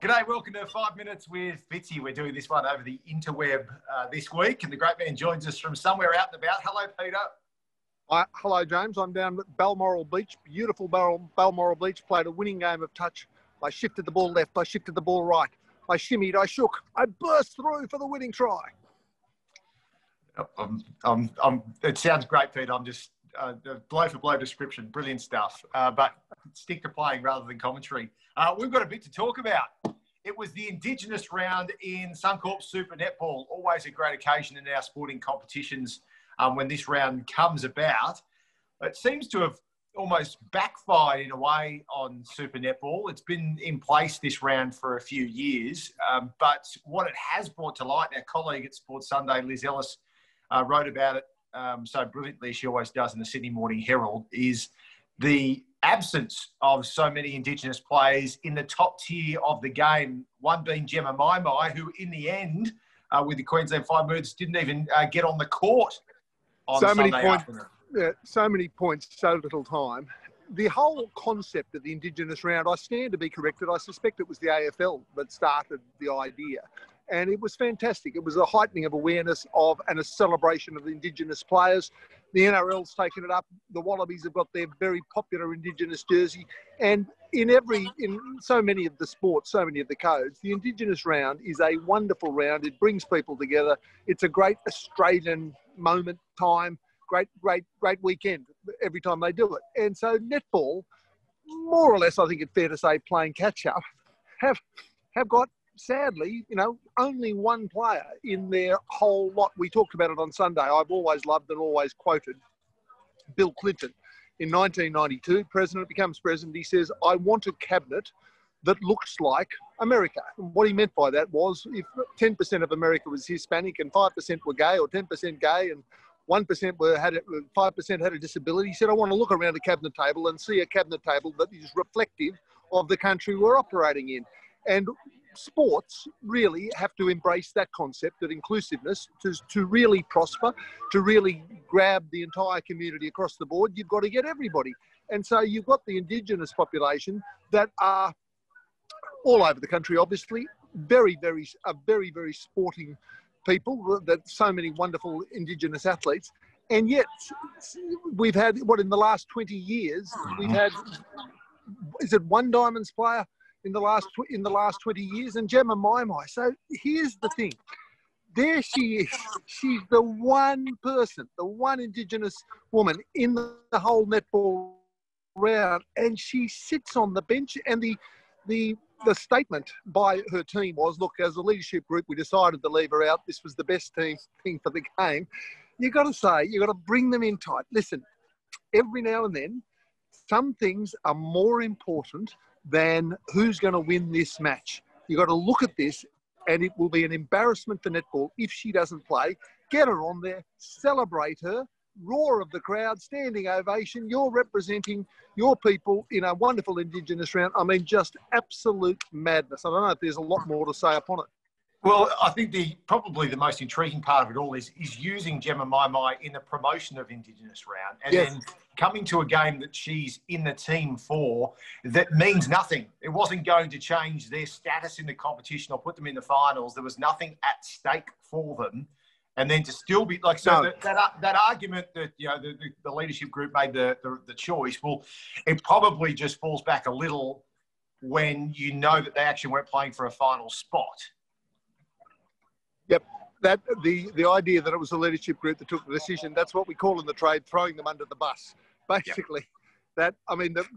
G'day, welcome to 5 Minutes with Fitzy. We're doing this one over the interweb this week, and the great man joins us from somewhere out and about. Hello, Peter. Hello, James. I'm down at Balmoral Beach, beautiful Balmoral Beach. Played a winning game of touch. I shifted the ball left, I shifted the ball right. I shimmied, I shook, I burst through for the winning try. It sounds great, Peter. I'm just blow for blow description, brilliant stuff. But stick to playing rather than commentary. We've got a bit to talk about. It was the Indigenous round in Suncorp Super Netball. Always a great occasion in our sporting competitions when this round comes about. It seems to have almost backfired in a way on Super Netball. It's been in place this round for a few years, but what it has brought to light, our colleague at Sports Sunday, Liz Ellis, wrote about it so brilliantly, she always does in the Sydney Morning Herald, is the absence of so many Indigenous players in the top tier of the game, one being Gemma Mai, who in the end, with the Queensland Five Birds, didn't even get on the court on Sunday afternoon. So many points, so little time. The whole concept of the Indigenous round, I stand to be corrected. I suspect it was the AFL that started the idea. And it was fantastic. It was a heightening of awareness of and a celebration of the Indigenous players. The NRL's taken it up. The Wallabies have got their very popular Indigenous jersey. And in so many of the sports, so many of the codes, the Indigenous round is a wonderful round. It brings people together. It's a great Australian moment, time, great weekend every time they do it. And so netball, more or less, I think it's fair to say, playing catch-up, have got, sadly, only one player in their whole lot. We talked about it on Sunday. I've always loved and always quoted Bill Clinton. In 1992, president becomes president. He says, I want a cabinet that looks like America. And what he meant by that was if 10% of America was Hispanic and 5% were gay, or 10% gay and 5% had a disability, he said, I want to look around a cabinet table and see a cabinet table that is reflective of the country we're operating in. And sports really have to embrace that concept of inclusiveness to really prosper, to really grab the entire community across the board. You've got to get everybody. And so you've got the Indigenous population that are all over the country, obviously, very, very sporting people, that so many wonderful Indigenous athletes. And yet we've had, in the last 20 years, we've had, is it one Diamonds player in the last 20 years, and Gemma Mai. So here's the thing. There she is. She's the one person, the one Indigenous woman in the whole netball round, and she sits on the bench. And the statement by her team was, look, as a leadership group, we decided to leave her out. This was the best thing for the game. You've got to bring them in tight. Listen, every now and then, some things are more important than who's going to win this match. You've got to look at this, and it will be an embarrassment for netball if she doesn't play. Get her on there, celebrate her, roar of the crowd, standing ovation. You're representing your people in a wonderful Indigenous round. I mean, just absolute madness. I don't know if there's a lot more to say upon it. Well, I think probably the most intriguing part of it all is using Gemma Mai in the promotion of Indigenous round, and then coming to a game that she's in the team for that means nothing. It wasn't going to change their status in the competition or put them in the finals. There was nothing at stake for them. And then to still be like, so that argument that, the leadership group made the choice, well, it probably just falls back a little when you know that they actually weren't playing for a final spot. Yep. That the idea that it was the leadership group that took the decision, that's what we call in the trade throwing them under the bus. Basically,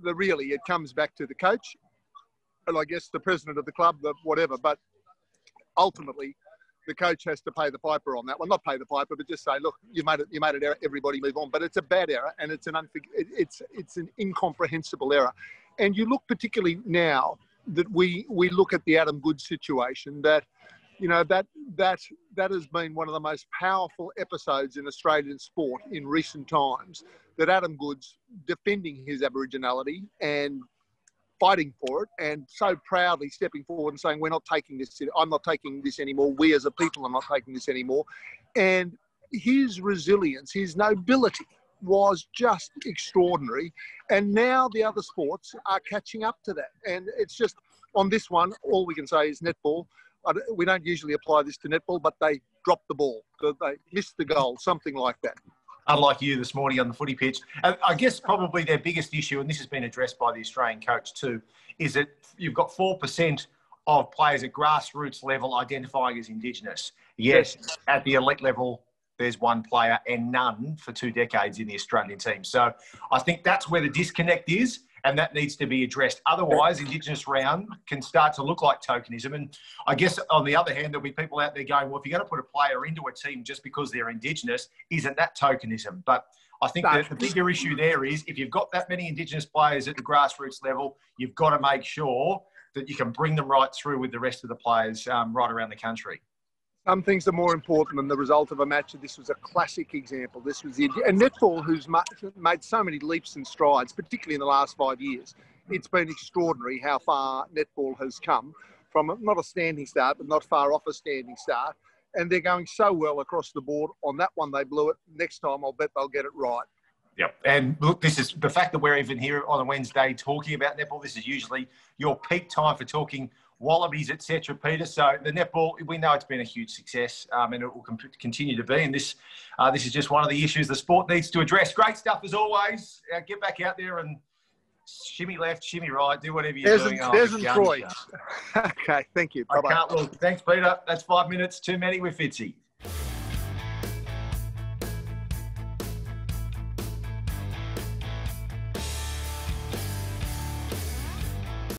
really, it comes back to the coach and I guess the president of the club, whatever. But ultimately, the coach has to pay the piper on that one. Not pay the piper, but just say, look, you made an error, everybody move on. But it's a bad error, and it's an incomprehensible error. And you look particularly now that we look at the Adam Goodes situation, that has been one of the most powerful episodes in Australian sport in recent times, that Adam Goodes defending his Aboriginality and fighting for it, and so proudly stepping forward and saying, we're not taking this, I'm not taking this anymore, we as a people are not taking this anymore. And his resilience, his nobility was just extraordinary. And now the other sports are catching up to that. And it's just, On this one, all we can say is netball. We don't usually apply this to netball, but they dropped the ball. They missed the goal, something like that. Unlike you this morning on the footy pitch. I guess probably their biggest issue, and this has been addressed by the Australian coach too, is that you've got 4% of players at grassroots level identifying as Indigenous. Yes, at the elite level, there's one player and none for 2 decades in the Australian team. So I think that's where the disconnect is, and that needs to be addressed. Otherwise, Indigenous round can start to look like tokenism. And I guess on the other hand, there'll be people out there going, well, if you're going to put a player into a team just because they're Indigenous, isn't that tokenism? But I think that the bigger issue there is if you've got that many Indigenous players at the grassroots level, you've got to make sure that you can bring them right through with the rest of the players right around the country. Some things are more important than the result of a match. This was a classic example. This was and netball, who's made so many leaps and strides, particularly in the last 5 years. It's been extraordinary how far netball has come from not a standing start, but not far off a standing start. And they're going so well across the board. On that one, they blew it. Next time, I'll bet they'll get it right. Yep. And look, this is the fact that we're even here on a Wednesday talking about netball. This is usually your peak time for talking Wallabies, etc., Peter. So the netball, we know it's been a huge success, and it will continue to be. And this is just one of the issues the sport needs to address. Great stuff as always. Get back out there and shimmy left, shimmy right, do whatever you're doing. There's Troy. Okay, thank you. Bye-bye. Thanks, Peter. That's 5 minutes too many with Fitzy.